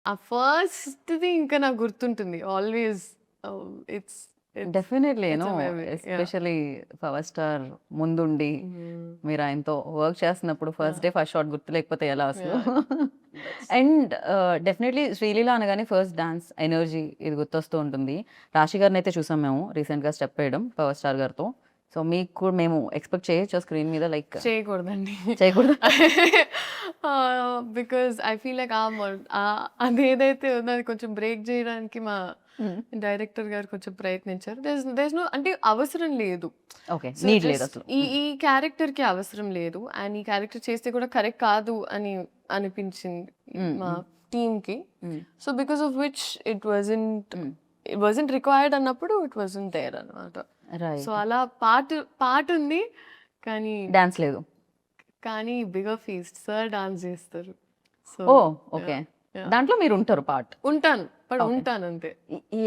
ఆ ఫస్ట్‌ది ఇంకా నాకు గుర్తుంటుంది. Always it's definitely it's you know a memory. Yeah! Especially power star ముందుండి హ్మ్. మీరు ఆయనతో వర్క్ చేస్తున్నప్పుడు ఫస్ట్ డే ఫస్ట్ షాట్ గుర్తు లేకపోతే ఎలా అసలు. Yeah! That's and definitely Sreeleela అనగానే ఫస్ట్ డాన్స్ ఎనర్జీ ఇది గుర్తొస్తూ ఉంటుంది. రాశి గారిని అయితే చూసాం మేము రీసెంట్గా స్టెప్ వేయడం పవర్ స్టార్ గారితో. సో మీకు కూడా మేము ఎక్స్పెక్ట్ చేయొచ్చు స్క్రీన్ మీద లైక్ చేయకూడదండి. చేయకూడదు. బికాజ్ ఐ ఫీల్ లైక్ అదేదైతే ఉందో అది కొంచెం బ్రేక్ చేయడానికి మా డైరెక్టర్ గారు కొంచెం ప్రయత్నించారు. దేర్ ఇస్ నో అంటే అవసరం లేదు. ఓకే సో నీడ్ లేదు జస్ట్ అసలు. ఈ క్యారెక్టర్‌కి అవసరం లేదు. అండ్ ఈ క్యారెక్టర్ చేస్తే కూడా కరెక్ట్ కాదు అని అనిపించింది మా టీమ్‌కి. So because of which it wasn't required అన్నప్పుడు ఇట్ వాజంట్ దేర్ అన్నమాట. So right. అలా పాటుంది. కానీ డాన్స్ లేదు. కానీ బిగ్గర్ ఫీస్ట్ సార్ డాన్స్ చేస్తారు. సో ఓ ఓకే. దాంట్లో మీరు ఉంటారు పార్ట్. ఉంటాను. Okay. ఉంటానంతే.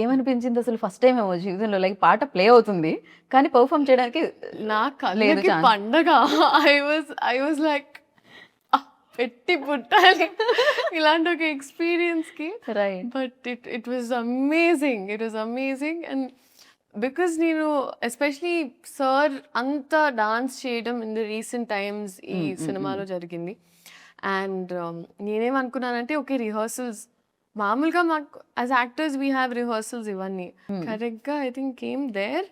ఏమనిపించింది అసలు ఫస్ట్ టైం ఏమో జీవితంలో లైక్ పాట ప్లే అవుతుంది కానీ పర్ఫామ్ చేయడానికి నా లేదు కళ్ళకి ఛాన్స్. పండగ. ఐ వాజ్ లైక్ పెట్టి పుట్టాలి ఇలాంటి ఒక ఎక్స్పీరియన్స్‌కి. Right. But it was amazing. It was amazing. And because నేను ఎస్పెషలీ సార్ అంత డాన్స్ చేయడం ఇన్ ద రీసెంట్ టైమ్స్ ఈ సినిమాలో జరిగింది. అండ్ నేనేమనుకున్నానంటే ఓకే రిహర్సల్స్ మామూలుగా మాకు as actors we have rehearsals ఇవన్నీ కరెక్ట్గా I think came there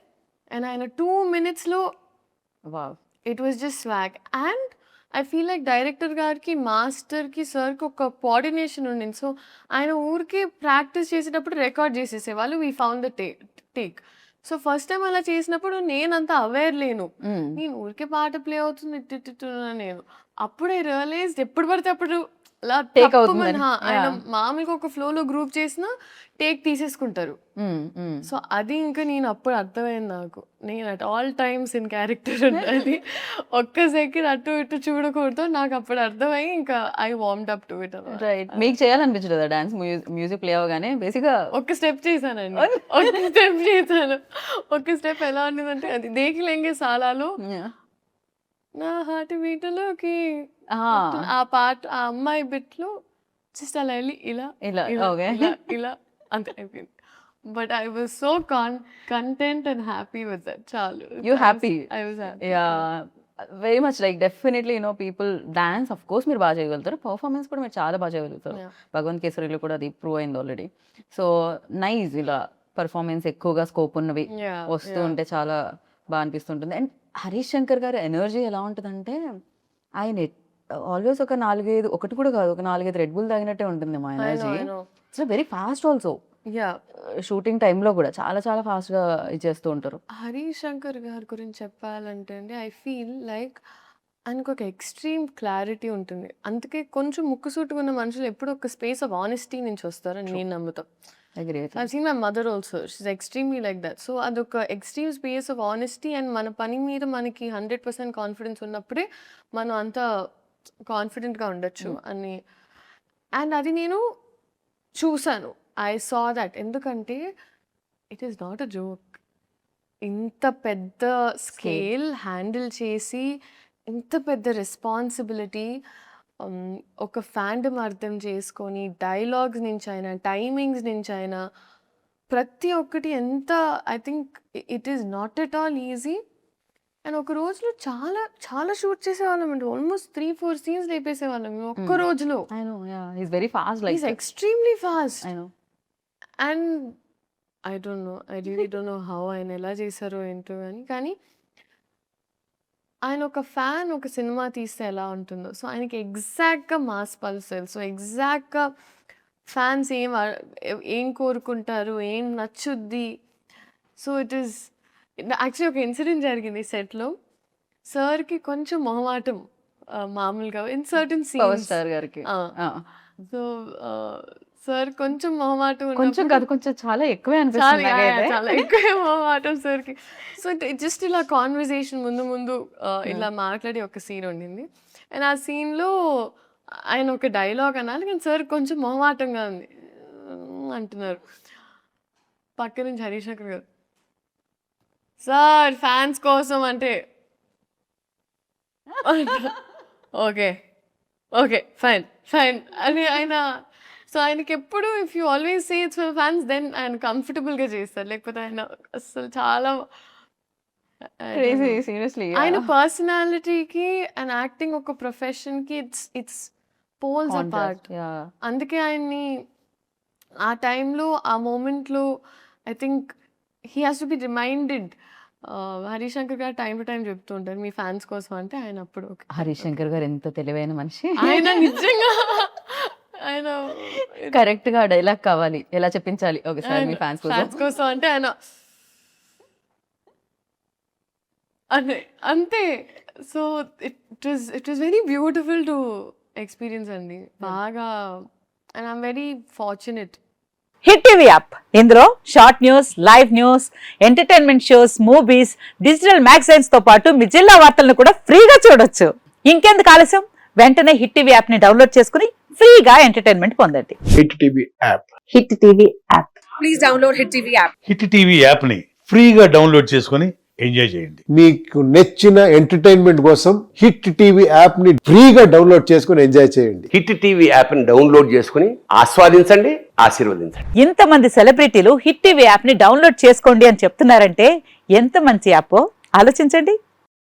and ఆయన 2 minutesలో wow. It was just swag. And I feel like director గారికి మాస్టర్కి సార్కి ఒక కోఆర్డినేషన్ ఉండింది. సో ఆయన ఊరికే ప్రాక్టీస్ చేసేటప్పుడు రికార్డ్ చేసేసేవాళ్ళు. We found the take. So first time అలా చేసినప్పుడు నేనంత అవేర్ లేను. నేను ఊరికే పాట ప్లే అవుతుంది నేను అప్పుడే రియలైజ్డ్ ఎప్పుడు పడితే అప్పుడు అలా Take తప్పుమని, అవుతుందని. ఆయన Yeah. మామూలుగా ఒక ఫ్లోలో గ్రూప్ చేసినా టేక్ తీసేసుకుంటారు. సో అది ఇంకా నేను అప్పుడు అర్థమైంది నాకు. నేను at all times in character ఉండాలి. ఒక్క సెకండ్ అటు ఇటు చూడకూడదు. నాకు అప్పుడు అర్థమయ్యి ఇంకా ఐ వార్మ్డ్ అప్ టు ఇట్ అన్నమాట. రైట్. మీకు చేయాలనిపించలేదా డాన్స్ మ్యూజిక్ ప్లే అవ్వగానే బేసిక్గా? ఒక్క స్టెప్ చేశానండి. ఒక్క స్టెప్ చేశాను. ఒక్క స్టెప్ ఎలా ఉండిందంటే అది 'దేఖ్ లెంగే సాలాలో' నా హార్ట్ బీట్‌లోకి ఆ పాట ఆ అమ్మాయి బిట్‌లో జస్ట్ అలా ఎళ్లి ఇలా ఇలా ఓకే. ఇలా అంతే అయిపోయింది. But I was so content and happy with that. చాలు. You happy. I was happy. Ya very much like definitely people dance of course మీరు బాగా చేయగలుగుతారు. పర్ఫార్మెన్స్ కూడా మీరు చాలా బాగా చేయగలుగుతారు. Yeah. భగవంత్ కేసరిలో కూడా అది ప్రూవ్ అయింది ఆల్రెడీ. సో నైస్ ఇలా పర్ఫార్మెన్స్ ఎక్కువగా స్కోప్ ఉన్నవి Yeah, వస్తూ ఉంటే చాలా బాగా అనిపిస్తుంటుంది. అండ్ హరీష్ శంకర్ గారి ఎనర్జీ ఎలా ఉంటుందంటే ఆయన ఆల్వేస్ ఒక 4-5 ఒకటి కూడా కాదు ఒక 4-5 రెడ్ బుల్ తాగినట్టే ఉంటుంది మా energy. I know. It's very fast also. Yeah. Shooting టైంలో కూడా చాలా చాలా ఫాస్ట్గా ఇచ్చేస్తూ ఉంటారు. హరీష్ శంకర్ గారి గురించి చెప్పాలంటే అండి ఐ ఫీల్ లైక్ ఆయనకు ఒక ఎక్స్ట్రీమ్ క్లారిటీ ఉంటుంది. అందుకే కొంచెం ముక్కుసూటిగా ఉన్న మనుషులు ఎప్పుడు ఒక స్పేస్ ఆఫ్ ఆనెస్టీ నుంచి వస్తారని నేను నమ్ముతాం. Agree. I've seen my mother also. She's extremely like that. So అదొక extreme space of honesty and మన పని మీద మనకి 100% కాన్ఫిడెన్స్ ఉన్నప్పుడే మనం అంత కాన్ఫిడెంట్గా ఉండొచ్చు అని. అండ్ అది నేను చూసాను. I saw that. ఎందుకంటే it is not a joke. ఇంత పెద్ద స్కేల్ హ్యాండిల్ చేసి ఇంత పెద్ద రెస్పాన్సిబిలిటీ ఒక ఫ్యాండమ్ అర్థం చేసుకొని డైలాగ్స్ నుంచి అయినా టైమింగ్స్ నుంచి అయినా ప్రతి ఒక్కటి ఎంత I think it is not at all easy. And ఒక రోజులో చాలా చాలా షూట్ చేసేవాళ్ళం అండి. ఆల్మోస్ట్ 3-4 సీన్స్ లేపేసేవాళ్ళం ఒక్క రోజులో. I know yeah is very fast like is extremely fast. I know. And I don't know, I really don't know how ఆయన ఎలా చేశారో ఏంటో కానీ ఆయన ఒక ఫ్యాన్ ఒక సినిమా తీస్తే ఎలా ఉంటుందో సో ఆయనకి ఎగ్జాక్ట్గా మాస్ పల్స్ తెలుసు. ఎగ్జాక్ట్గా ఫ్యాన్స్ ఏం కోరుకుంటారు, ఏం నచ్చుద్ది. సో ఇట్ ఈస్ యాక్చువల్లీ ఒక ఇన్సిడెంట్ జరిగింది సెట్లో. సార్కి కొంచెం మొహమాటం మామూలుగా in certain power scenes. Star గారికి సో సార్ కొంచెం మొహమాటం కొంచెం ఉన్నప్పుడు కాదు కొంచెం చాలా ఎక్కువే అనిపిస్తుంది చాలా నాకైతే. చాలా ఎక్కువ మొహమాటం సార్కి. సో జస్ట్ ఇలా కాన్వర్జేషన్ ముందు ఇలా మాట్లాడి ఒక సీన్ ఉండింది. అండ్ ఆ సీన్లో ఆయన ఒక డైలాగ్ అనాలి కానీ సార్ కొంచెం మొహమాటంగా ఉంది అంటున్నారు. పక్క నుంచి హరీష్ శంకర్ గారు సార్ ఫ్యాన్స్ కోసం అంటే ఓకే ఓకే ఫైన్ ఫైన్ అని ఆయన సో ఆయనకి ఎప్పుడు if you always say it's for fans then ఆయన కంఫర్టబుల్గా చేస్తారు, లేకపోతే ఆయన అసలు చాలా క్రేజీ సీరియస్లీ. ఆయన పర్సనాలిటీకి అండ్ యాక్టింగ్ ఒక ప్రొఫెషన్కి ఇట్స్ పోల్స్ అపార్ట్. అందుకే ఆయన్ని ఆ టైంలో ఆ మూమెంట్లో I think he has to be reminded. Harishankar గారు టైం టు టైం చెప్తూ ఉంటారు మీ ఫ్యాన్స్ కోసం అంటే ఆయన అప్పుడు హరిశంకర్ గారు ఎంత తెలివైన మనిషి. ఆయన నిజంగా ఆయన కరెక్ట్ గా డైలాగ్ కావాలి, ఎలా చెప్పించాలి ఒకసారి మీ ఫ్యాన్స్ కోసం అంటే ఆయన అంతే. So it was very beautiful to experience అండి, బాగా. And I'm very fortunate. Hit TV app, ఇందులో short news, live news, entertainment shows, movies, digital magazines తో పాటు మీ జిల్లా వార్తలను కూడా ఫ్రీగా చూడొచ్చు. ఇంకెందుకు ఆలస్యం, వెంటనే హిట్ టీవీ యాప్ ని డౌన్లోడ్ చేసుకుని ఫ్రీగా ఎంటర్టైన్మెంట్ పొందండి. Hit TV app. Hit TV app. Please download hit TV app. Hit TV app ని ఫ్రీగా డౌన్లోడ్ చేసుకొని ఎంజాయ్ చేయండి. మీకు నచ్చిన ఎంటర్టైన్మెంట్ కోసం హిట్ టీవీ యాప్ ని ఫ్రీగా డౌన్లోడ్ చేసుకుని ఎంజాయ్ చేయండి. హిట్ టీవీ యాప్ ని డౌన్లోడ్ చేసుకుని ఆస్వాదించండి, ఆశీర్వదించండి. ఇంతమంది సెలబ్రిటీలు హిట్ టీవీ యాప్ ని డౌన్లోడ్ చేసుకోండి అని చెప్తున్నారంటే ఎంత మంచి యాప్ ఆలోచించండి.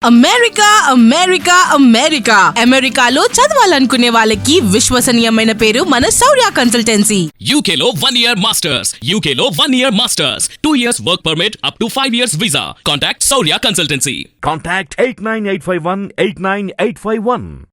అమెరికా అమెరికా అమెరికా అమెరికాలో చదవాలనుకునే వాళ్ళకి విశ్వసనీయమైన పేరు మన శౌర్య కన్సల్టెన్సీ. UK లో 1 year masters. UK లో 1 year masters. 2 years work permit up to 5 years visa. Contact Saurya Consultancy. Contact 89851 89851.